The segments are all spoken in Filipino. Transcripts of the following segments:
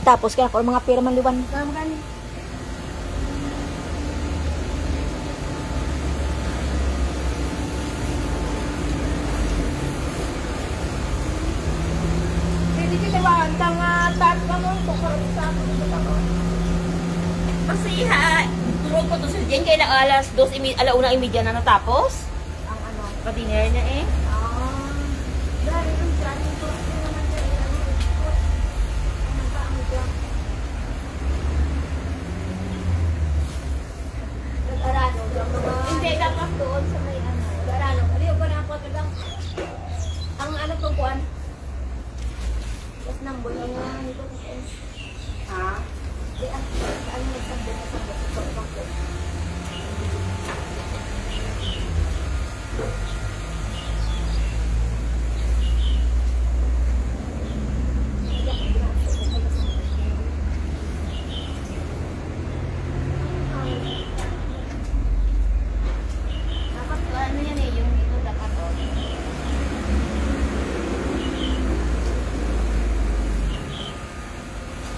Tapos kaya ko mga pera man liwan. Magani. Pwede kita ba ang tat ka mo kung karoon sa ako dito ako. Kasi ha, turo ko to sa Jen, kaya na alas 2, alauna imedya na natapos. Ang ano. Pa-dinner na eh. Dari yung tracking ko. Ano naman dyan? Ano ba ang dyan? Nag-arano. Hindi, dapat doon sa may ano. Nag-arano. Aliyo ba na ako tagang ang ano tong kuan? Tapos nang bulo nga nito. Ha? Di ano nagsabi na sa bangko. Dapat ano yan eh, yung dito dapat oh.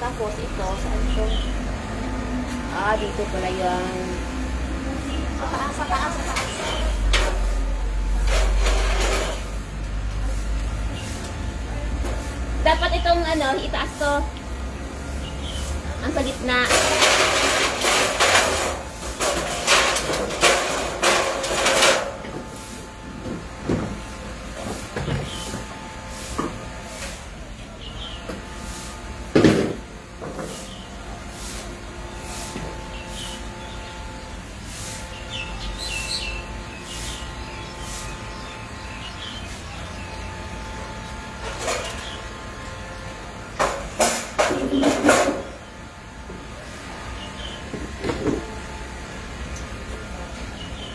Tapos ito, saan ito? Dito pala yan. Sa taas. Dapat itong ano, itaas to. Ang sa gitna.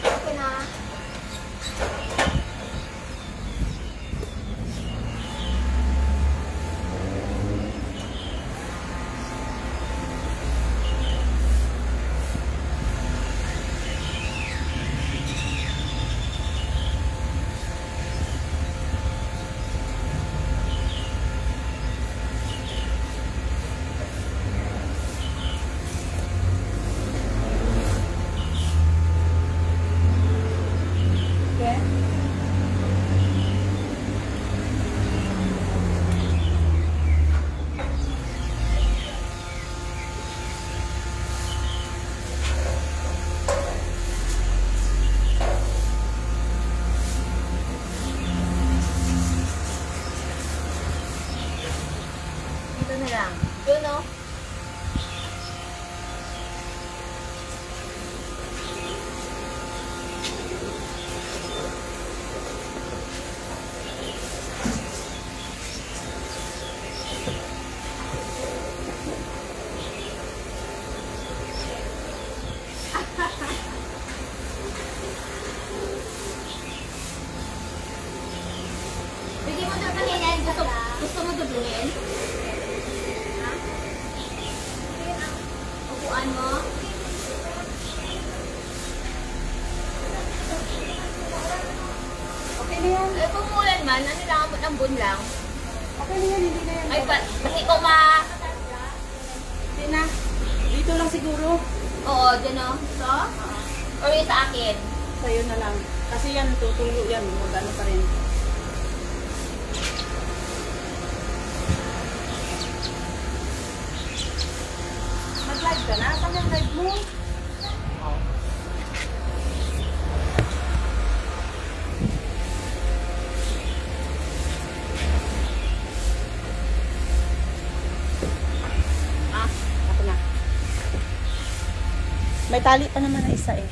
Okay na. Okay. Dito na lang. Yun no? Bigyan mo doon kanina. Gusto mo dublungin? Ha? Upuan mo? Okay na yan. Eh, kung mulan man, ano lang mo ng bun lang. Okay na yan. Hindi na yan. Ay, kasi ko Hindi na. Dito lang siguro. Oo, dyan o. So? Or yung sa akin? Sa'yo na lang. Kasi yan, tutulo yan. Magano pa rin. Mag-live ka na? Saan yung live mo? Ako na. May tali pa naman na isa eh.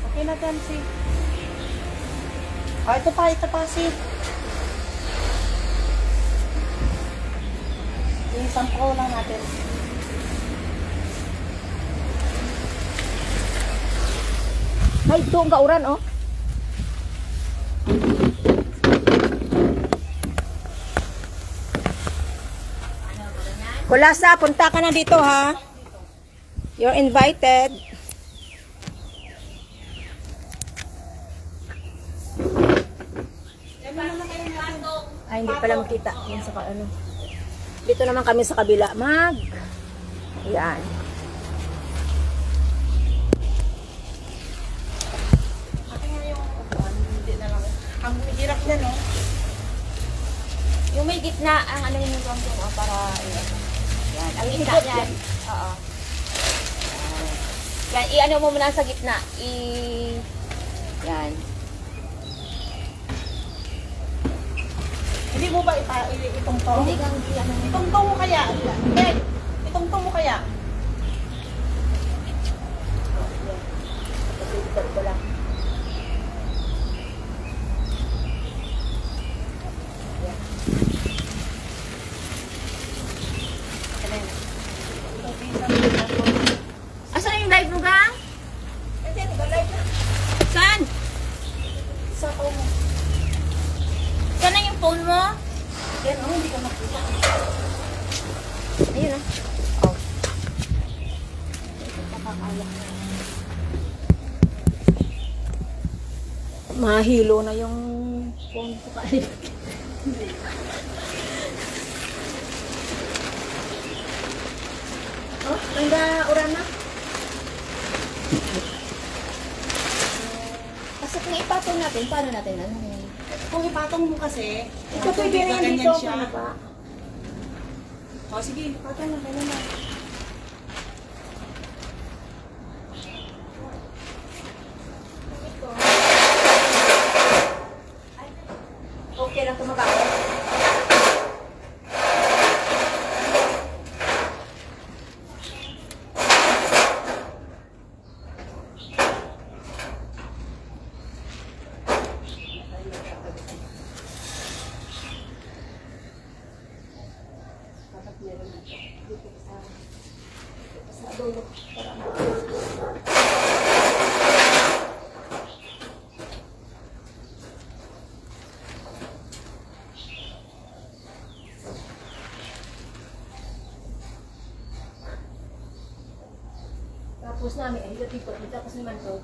Okay na yan, si. Ito pa, si. I-sample lang natin. Ay, doon ka uran, oh. Kulasa, punta ka na dito ha. You're invited. Ay, hindi pala makita. Yan sa ano. Dito naman kami sa kabila. Yan. Akin nga yung upuan, hindi na lang. Ang hirap na, no? Yung may gitna, ang ano yung yung para, yan. Ang gitna yan. Oo. Yan, i-ano mo muna sa gitna. Yan. Hindi mo ba itong-tong? Hindi kang i-ano mo. Itong-tong mo kaya? Hindi. Itong-tong mo kaya? Pagkakita ko lang. Asan yung live mo, gang? Kasi nag-live na. Saan? Sa phone mo. Saan na yung phone mo? Yan, hindi ka makita. Ayun ah. Oh. Mahilo na yung phone ko kayo. Oh, tanda uran na. Kasi kung ipatong natin, paano natin ano yun? Kung ipatong mo kasi, Ito pwede na yan ganyan dito. siya. Ano ba? O sige, patong na, ganyan na. Okay lang tumaba. Tapos namin, ay dito, tapos naman to.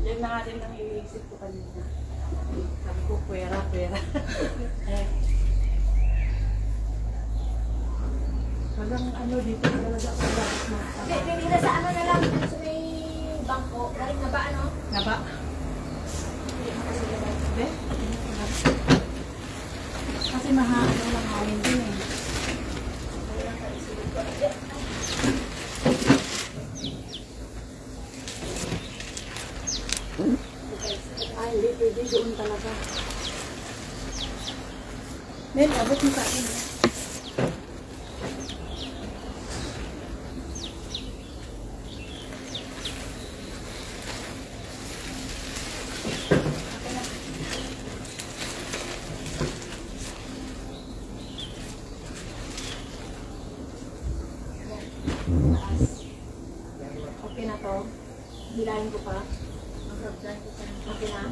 Yan na nga din ang iniisip ko kanina. Sabi ko, pwera. Walang ano dito talaga ako dapat Hindi na sa ano na lang, sa may bangko. Galing na ba ano? Naba? Hindi? Kasi mahalo lang hangin din eh. Ay, hindi pwede doon talaga. Mel, abot mo sa akin. Okay na to. Hilahin ko pa. Okay na.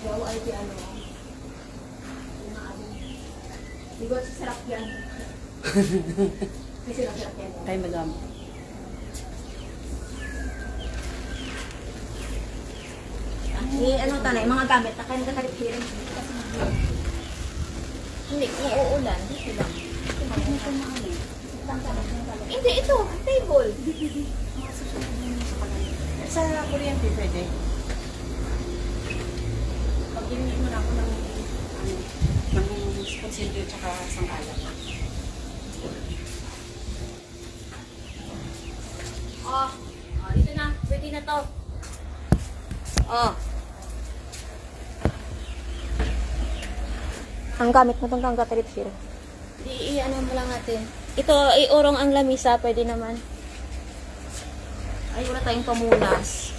Ikaw ay di ano. Digo, sarap yan. Kasi sarap yan. Ay, madam. Ano tanay, mga gamit na kayo nagkakalipirin. Hindi, kung uulan, dito lang. Hindi, ito, table. Sa kuryente pwede. Pag hindi mo na ako ng concentrate tsaka sangkalan. Oh, dito na. Pwede na to. Oh. Ang gamit mo itong kanggatalipsir. Di, ano mo lang natin. Ito, iurong ang lamisa, pwede naman. Ay, wala tayong pamunas.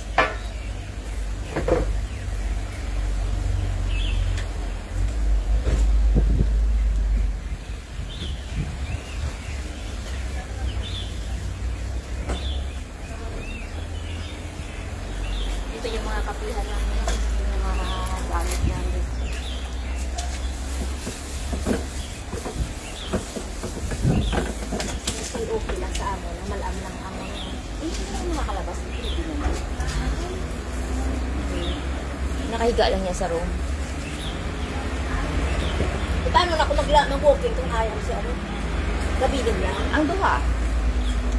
Ito yung mga kapihan namin. Yung mga gamit namin. Kasi okay lang sa amo, na malam ng amo. Eh, hindi naman makakalabas. Hindi naman. Nakahiga lang niya sa room. E, paano na kung mag-walking kung ayaw si ano? Gabilin lang. Ang duha.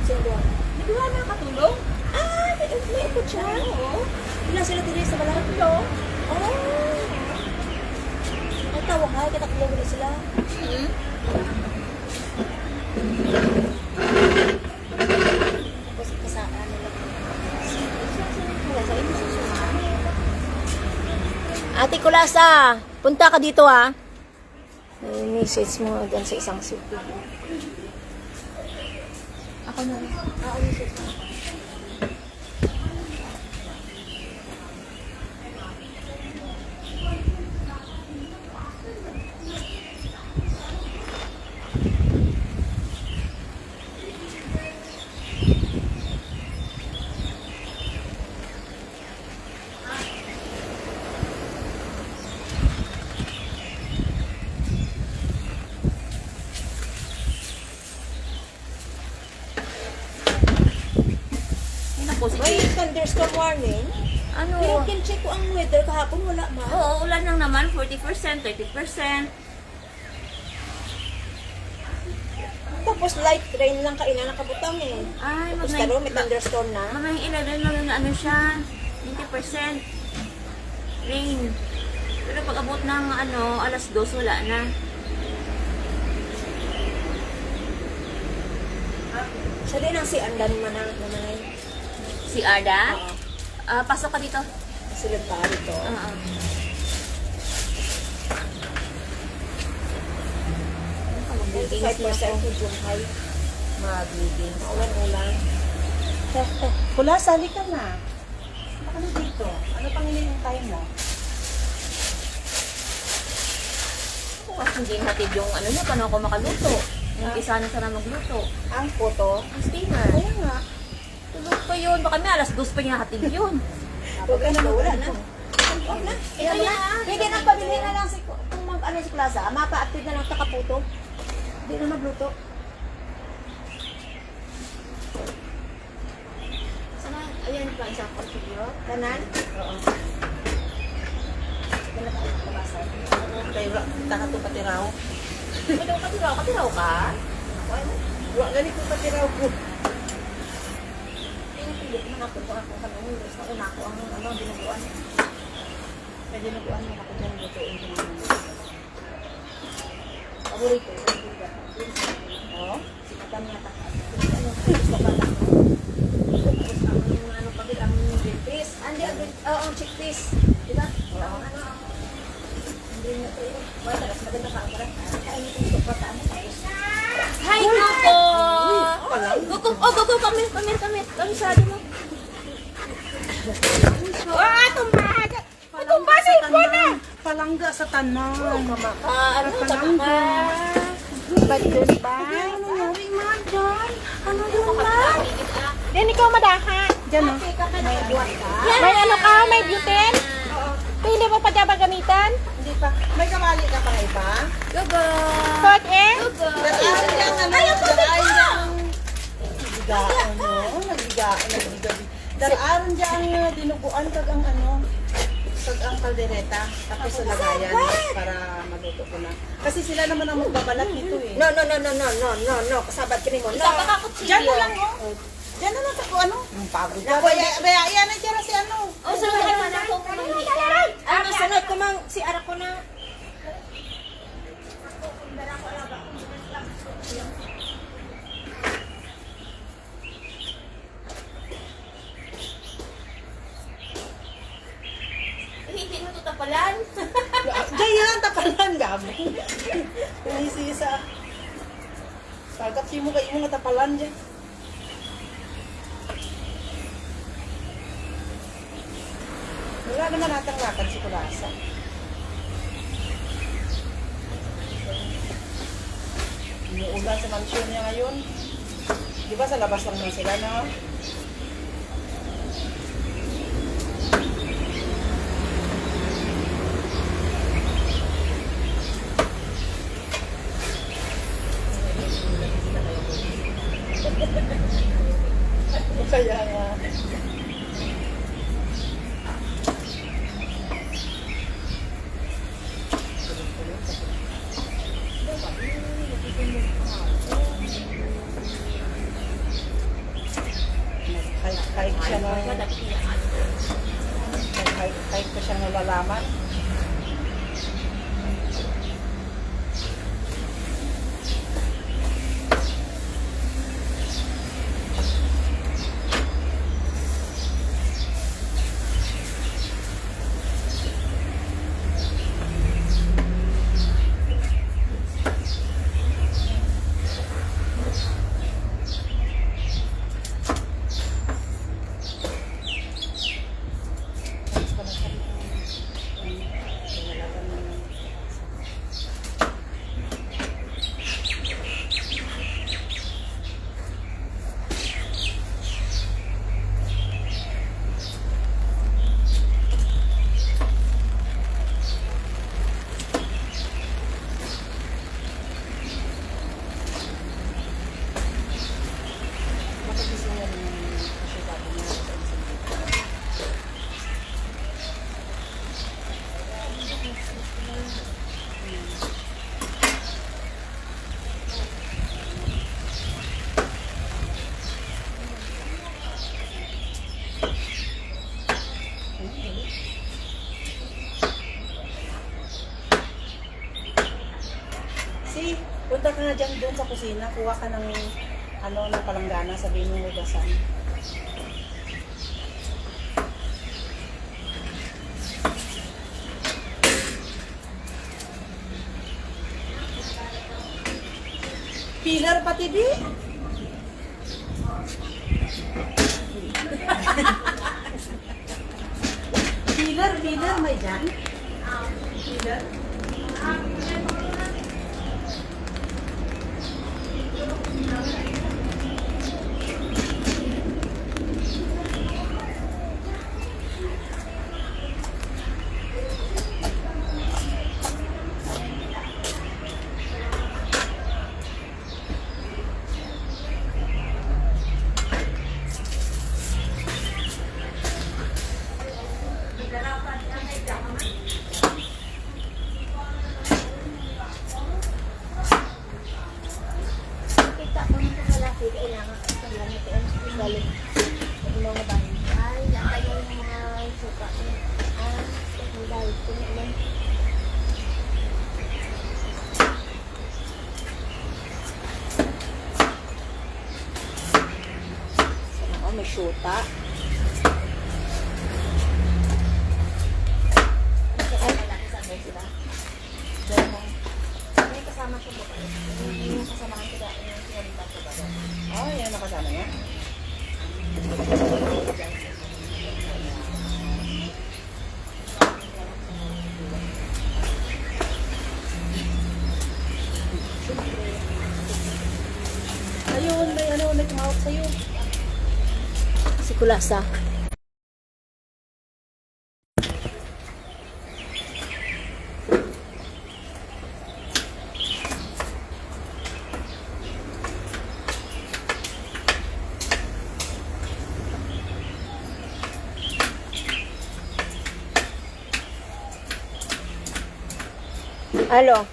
Sino doon? Di ba nakatulong? Ah, may ikot siya. Oo. Ilan sila tiri sa balay? Oh. Ay, tawag ha. Katakulong ulit sila. Hmm? Tapos kasama nila. Ate Kulasa, punta ka dito ha. May message mo dyan sa isang city. Ako na rin. Ah, ano siya? May thunderstorm warning. Ano? Pero kin-check ko ang weather kahapon, wala ma. Oo, ulan lang naman. 40%, 30%. Tapos light rain lang kailan nakabutang eh. Ay, Tapos taro, may thunderstorm na. Mamayang 11 lang na ano siya. 20% rain. Pero pag abot ng ano, alas 2, wala na. Siya din ang si Andan manay. Si Arda? Oo. Pasok ka dito. Silid pa dito. Oo. Mag-games 5% na ako. medium high. Mag-games. Ulan-ulan. Pula, sali ka na. Baka na dito. Ano pang tayo mo? Kasi hindi hatid yung ano niya, paano ako makaluto. Yung isa na sana magluto. Ang photo. Ang steamer. Kaya nga. Tulog pa yun. Baka may alas 2 pa niya hatid yun. Huwag ka na wala na. Huwag na. Ito yan. Pwede nang pabili na lang si kung mag ano si Plaza. Mapa-active na lang sa kaputo. Hindi na magluto. Sana, ayan pa, isang portillo. Kanan? Oo. Kailan pa ang Plaza? Kaya takato patiraw. Pwede ko katiraw. Katiraw ka? Wala ganito patiraw ko. Pinipili ko man ako kung ako kanong sa una ko ang ano, binubuan. Kaya dinuguan mo ako dyan lutuin ko naman. Paborito. Oo? Si Madam Yata. Ano, gusto ka lang. Tapos ang ano pa din, ang chickpeas. Andi, ang chickpeas. Diba? Ang ano, hindi na ito yun. Wala, tapos maganda ka. Kain ito yung sopa. Hi, Coco! Coco, Coco, come here. Kamisado mo. Tumbaga! Tumbasi ko na! Palangga sa tanan. Ano, Palangga. Ba't yun ba? Ano nangyari, Madam? Ano yun ba? Then ikaw madaha. Diyan o. May buwan ka? May ano ka? May butane? Kaya hindi mo pa dyan ba gamitan? Hindi pa. May kamali ka pa iba? Gogo! Hot eh? Nag-aaral ka nga na. Nag-aaral ka ang nagbigaan mo. Nagbigaan. Daraaran dyan ang dinuguan kag ang ano. Kag ang kaldereta. Tapos sa lagayan para maluto ko na. Kasi sila naman ang magbabalat nito eh. No. Kasabad ka rin mo. Isa pa kakutsilyo. Diyan na lang oh. Diyan na lang sa kung ano. Pagod ka. Baya, yan ang tira si ano. O, so naman ako kumanghi ka. Ano, sunod ko mang si Ara ko na. Hindi mo tutapalan. Diyan yan, tapalan gabi. Pulisisa. Kagat si mo kayo mga tapalan dyan. Wala naman natang lakad si Kulasa. Umuulan sa mansyon niya ngayon. Di ba sa labas lang na sila na? Kaya nga. Kahit siya na, kahit pa siya nalalaman. Punta ka na dyan doon sa kusina, kuha ka ng ng palanggana, sabihin mo hugasan. Pilar pati di? Pilar may dyan? Pilar? May syuta. May kasama siya po kayo. Yung kasamahan ko dahil yung sinalita ko ba? Oh, yan nakasama niya. Ayun, may tumawag sa'yo. Si Kulasa. Alo.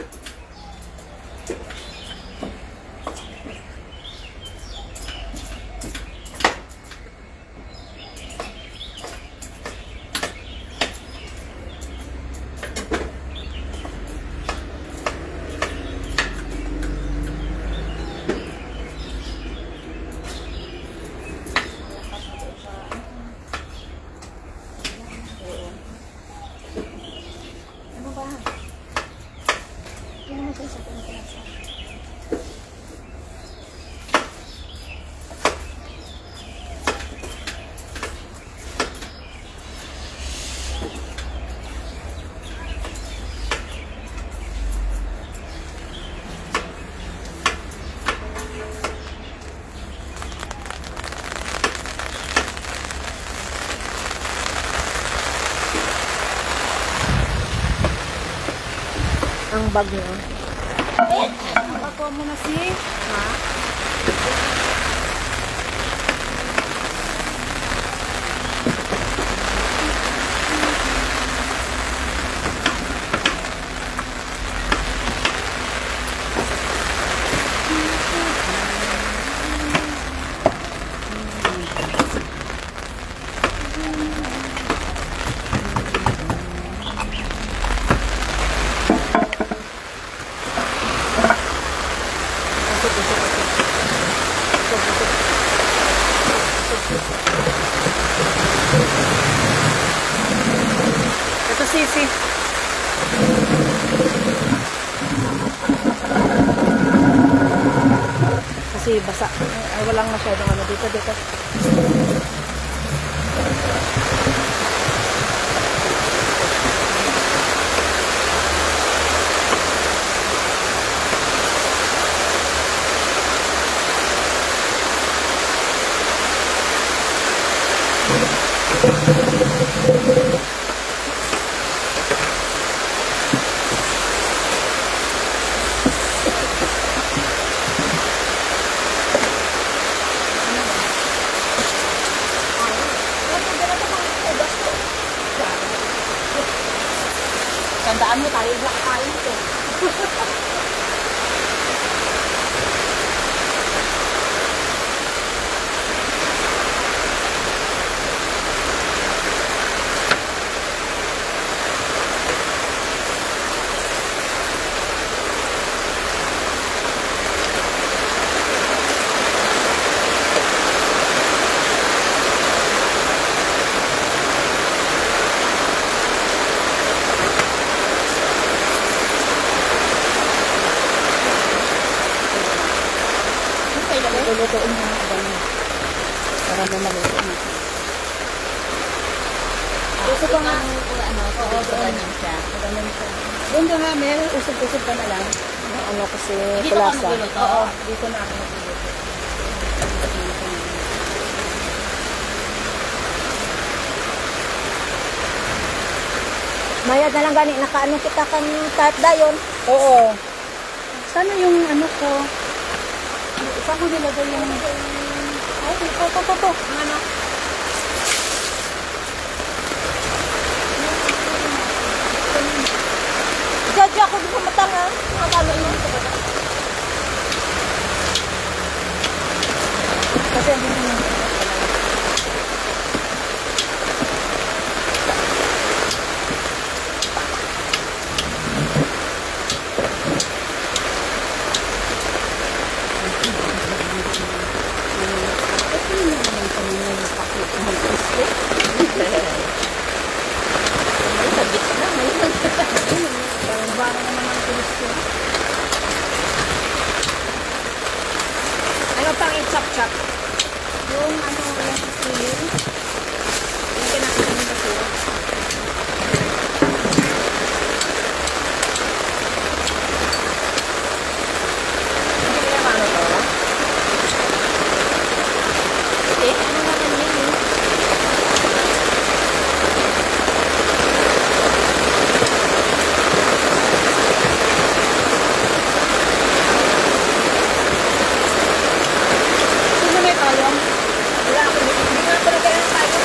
ang bag niya. Ako mo na si... Ito sisi. Kasi basa. Ay, walang masyadong ano dito. Tandaan mo tayo, black tayo ito. Lulutuin mo na ba niya? Para mo maluto na. Gusto ko nga, oo, ganun siya. Doon ka nga, meron usog-usog ka na lang. Ano kasi, Dito ka kulasa. magluluto? Oo, dito na ako magluluto. Mayad na lang gani, nakaano kita kang type dayon. Oo. Sana yung ano ko, saan ko nilagay yung... Ay, ito. Ano? Judge ako di pumatang ha. Nakakano yun. Kasi hindi naman. Ano pang i-chop-chop? Yung ano, yung sisiling. Yung kinakain ng basura. Hindi kaya paano to? Ano naman yun eh? Sino may tayong? Wala ako. Hindi nga talaga yung tayo.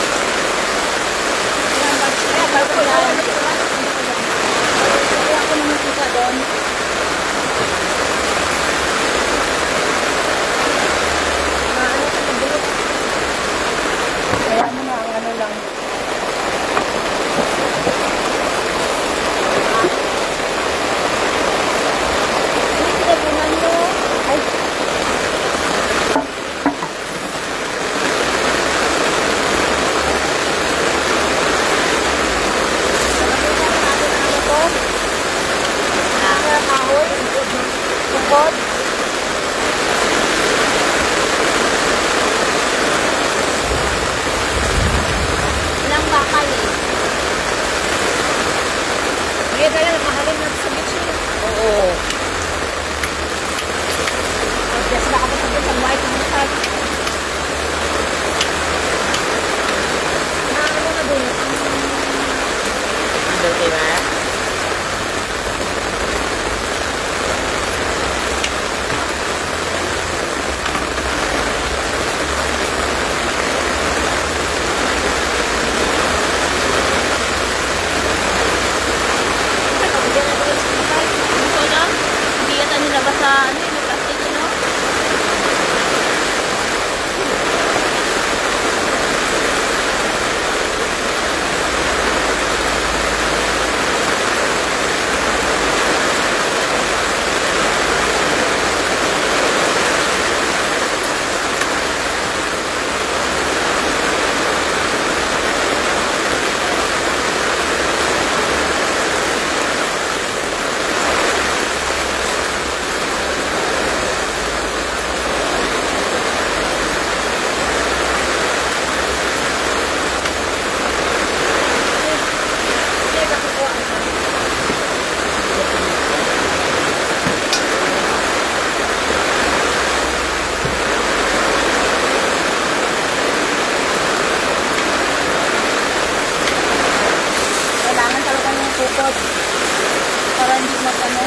ano.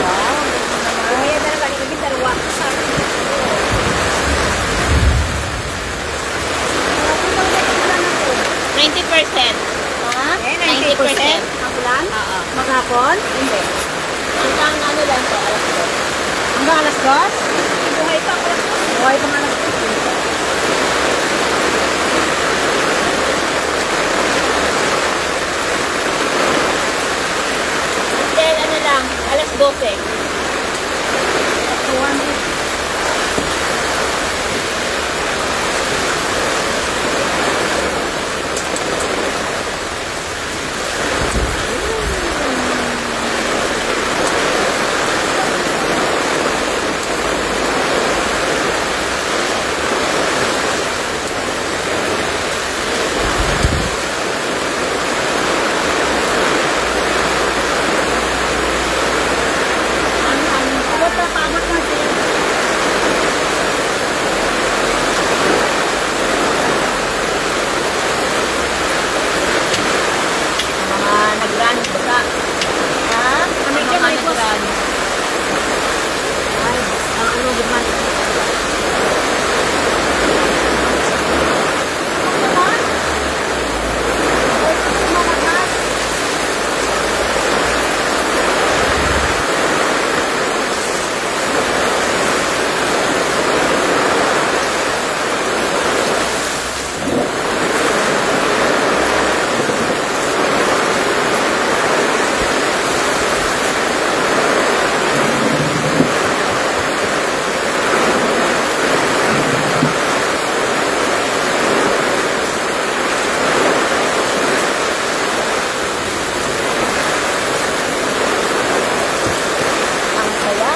Kaya talaga ni Gabi Tarwa. 90%. Ha? 90%. Hapulan? Oo. Maghapon? Hindi. Hanggang ano lang to, alam ko. Hanggang alas 2? Buhay pa pala. Buhay pa nga alas 2. Then ano lang, alas 12. Mga nag-run, baka. Ha? Kami Mga dyan, may boss. nag-run. Ay, ang ano, gumay. Ang saya.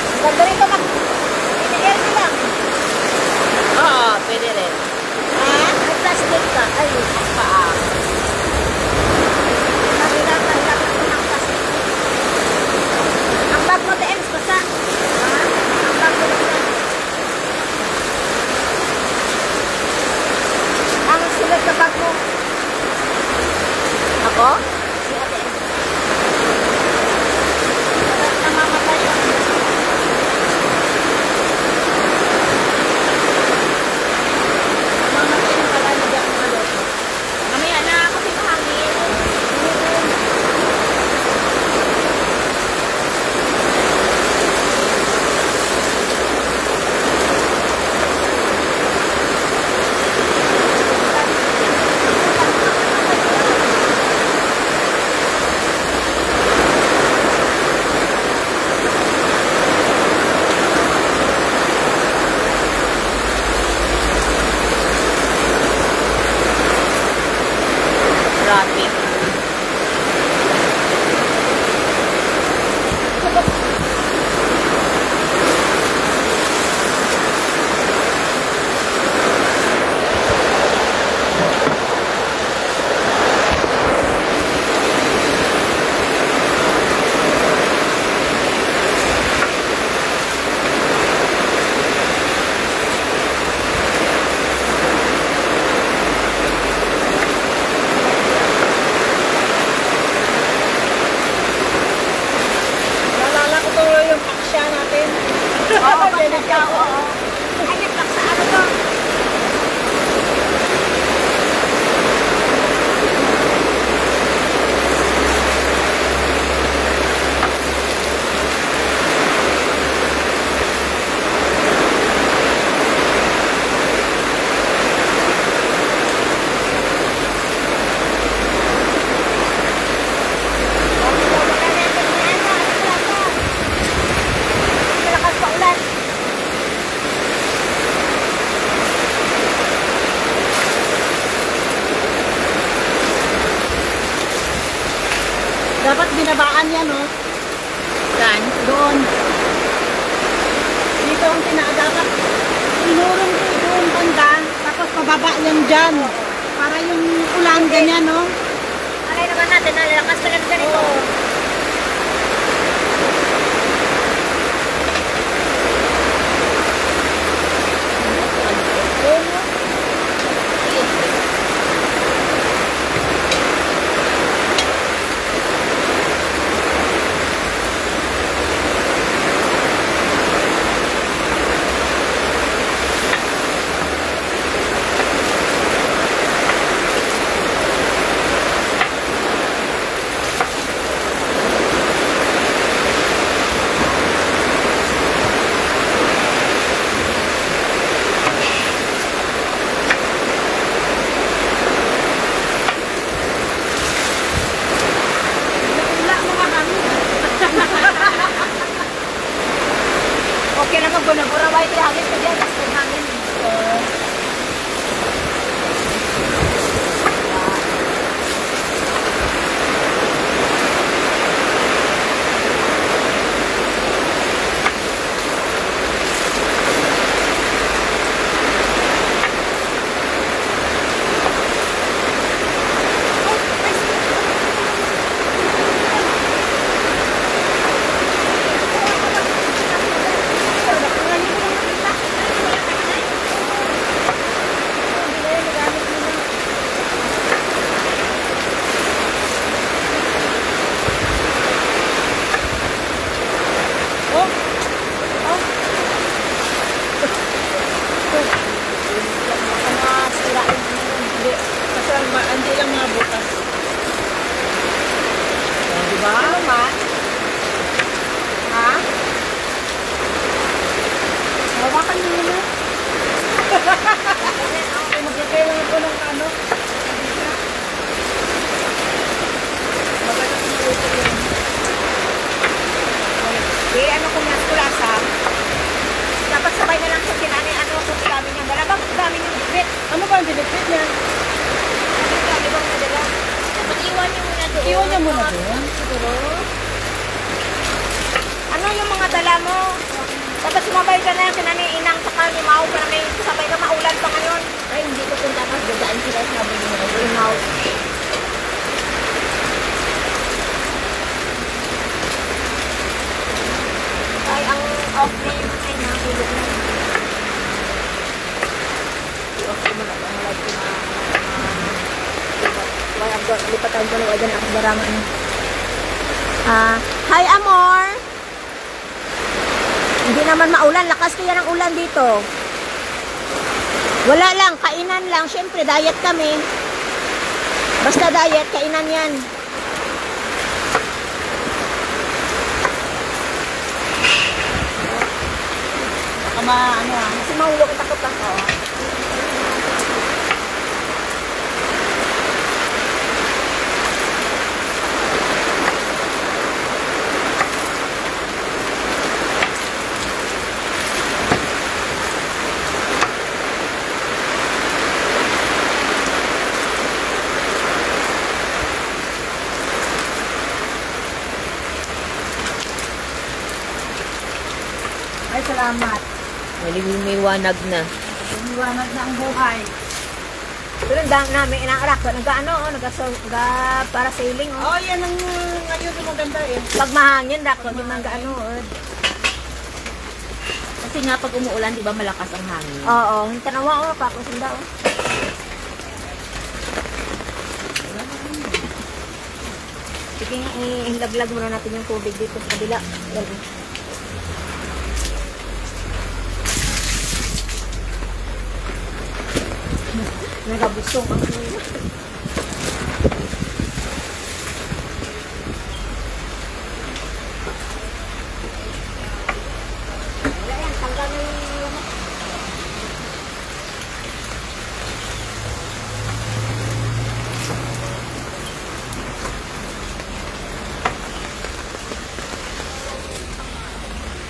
Ang ganda rito mag... Ini-air lang. Oo, pwede rin. Ha? May plastic ka. Ay, ang paa. Nakilatan lang ako ng plastic. Ang bag mo, TMs, basta. Ha? Ang bag mo, TMs. Ang sulat sa bag mo. Ako? Si Ate M. Namamatay ka. Namamatay ng pala ni Jack Maloto. Mamaya na, kasi mahangin. Traffic. Naalala ko to yung aksya natin. Oo, balik ka, oo. Ay, nagpak sa ano to? Malakas pa ulan. Dapat binabaan yan, no? Saan? Doon. Dito ang dapat inurong ko doon banda, tapos pababa yan dyan. Para yung ulan ganyan, no? Alay naman natin, nalalakas pa lang ganito. sumabay na lang sa kinani, ano, kung dami niyang dala. Bakit dami niyang bibit? Ano ba ang binibit niya? Dami bang nadala? Dapat iwan niyo muna doon. Iwan niya muna doon? Siguro. Ano yung mga dala mo? Dapat sumabay ka na yung kinani, inang, saka limaw, para may sabay ka maulan pa ngayon. Ay, hindi ko punta ka. Dadaan sila sabi niyo na limaw. Ay, ang off na yung ay nahulog na. Off ko mo na, ang live ko na. Why, ang lipatan ko na wajan ako darama na. Hi, Amor! Hindi naman maulan, lakas kaya ng ulan dito. Wala lang, kainan lang. Siyempre, diet kami. Basta diet, kainan yan. Ano ah. Kasi mahulog ang takot lang. Oo. Ay, salamat. May wanag na. Liwanag na ang buhay. Pero ang dami namin inaarak. Nag-ano, para sailing. Oh, yan ang ngayon yung maganda eh. Pag mahangin, dako, di man gaano. Kasi nga pag umuulan, di ba malakas ang hangin? Oo, tanawa, kakusinda. Sige nga, ilaglag muna natin yung tubig dito sa kabila. Yan. Nagabusong ang wala yan, tanggal na yung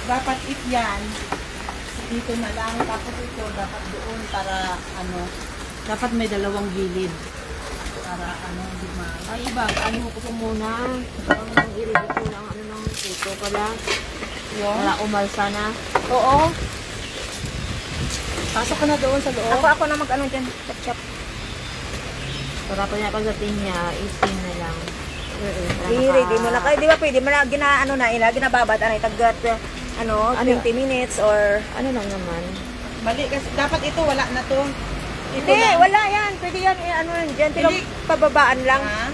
Dapat yan. Dito na lang. Tapos ito, dapat doon para ano. Dapat may dalawang gilid. Para ano, di ma... ay iba, ano ko pa muna. Ang i-ready ko lang ano ng puto pala. Yun. Wala umalsa na. Oo. Pasok ka na doon sa loob. Ako na mag-ano dyan, chop-chop. Para pa niya pagdating niya, 18 na lang. I-ready mo lang. Ay, di ba pwede mo na ginaano na ila, ginababad, anay, tagat, ano, 20 minutes or Ano lang naman? Mali kasi dapat ito wala na to. Ito hindi, lang. wala yan. Pwede yan, ano yan, dyan, pero Hindi. pababaan lang. Ha?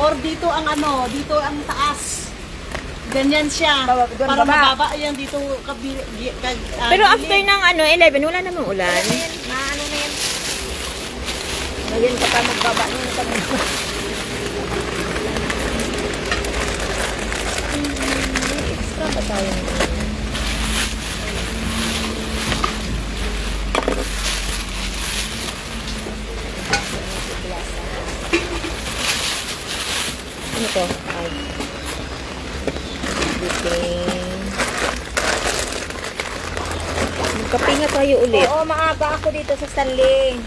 Or dito ang ano, dito ang taas. Ganyan siya. Doon Para baba. mababa yan dito. Pero after ng 11, wala namang ulan. Na ano na yan. Ngayon ka pa magbaba niya na kami. Extra ba tayo? Ano to? Ay. Biting. Magkape nga tayo ulit. Oo, maaga ako dito sa Stanley.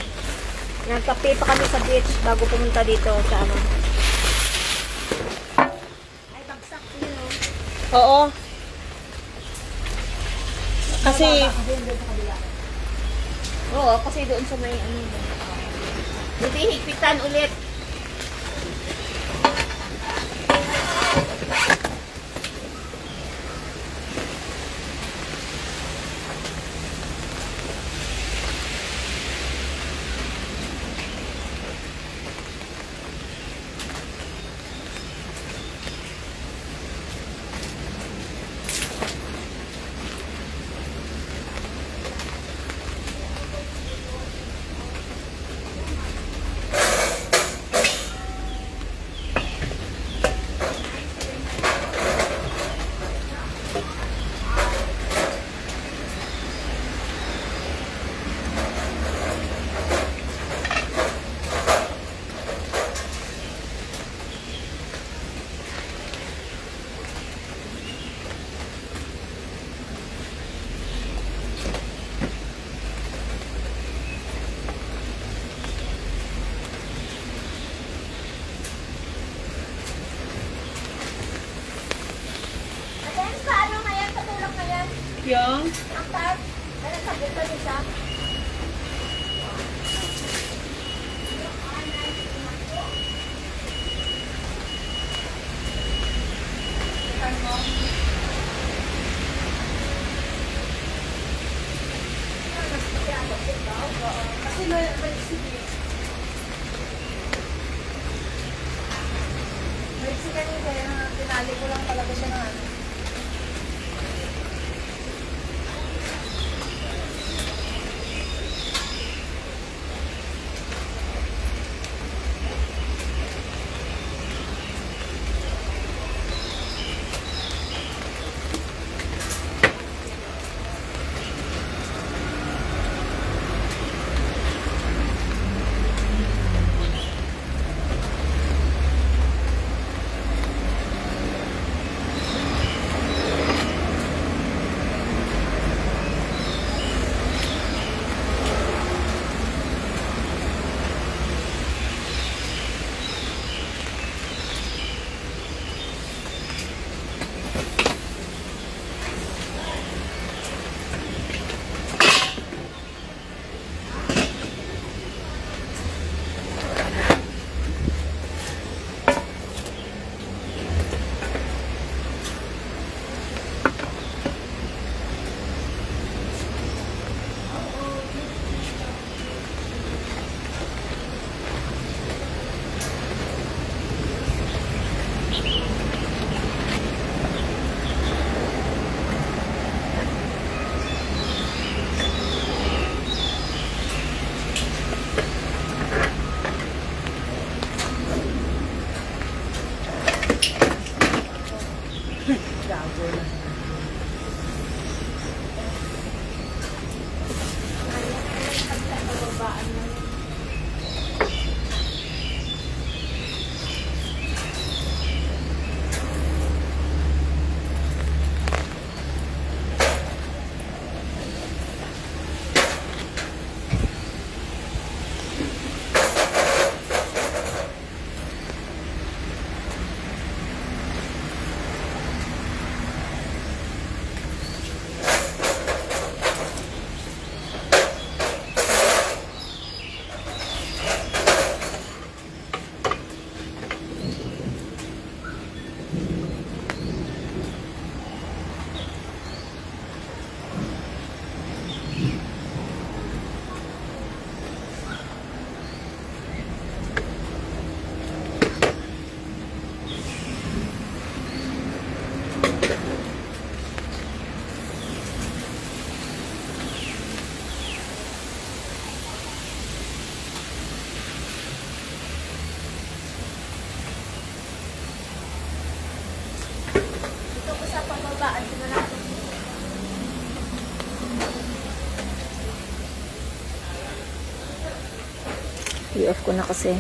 Nagkape pa kami sa beach bago pumunta dito sa ano. Ay, bagsak yun, oh. Oo. Kasi Oo, kasi doon sa may ano. Buti higpitan ulit. Yung? Apat. Kaya sagutan isa. Kasi may sige. May sige kaya tinali ko lang talaga siya na ano. Ito ko sa pababaan. Sino natin? I-off ko na kasi.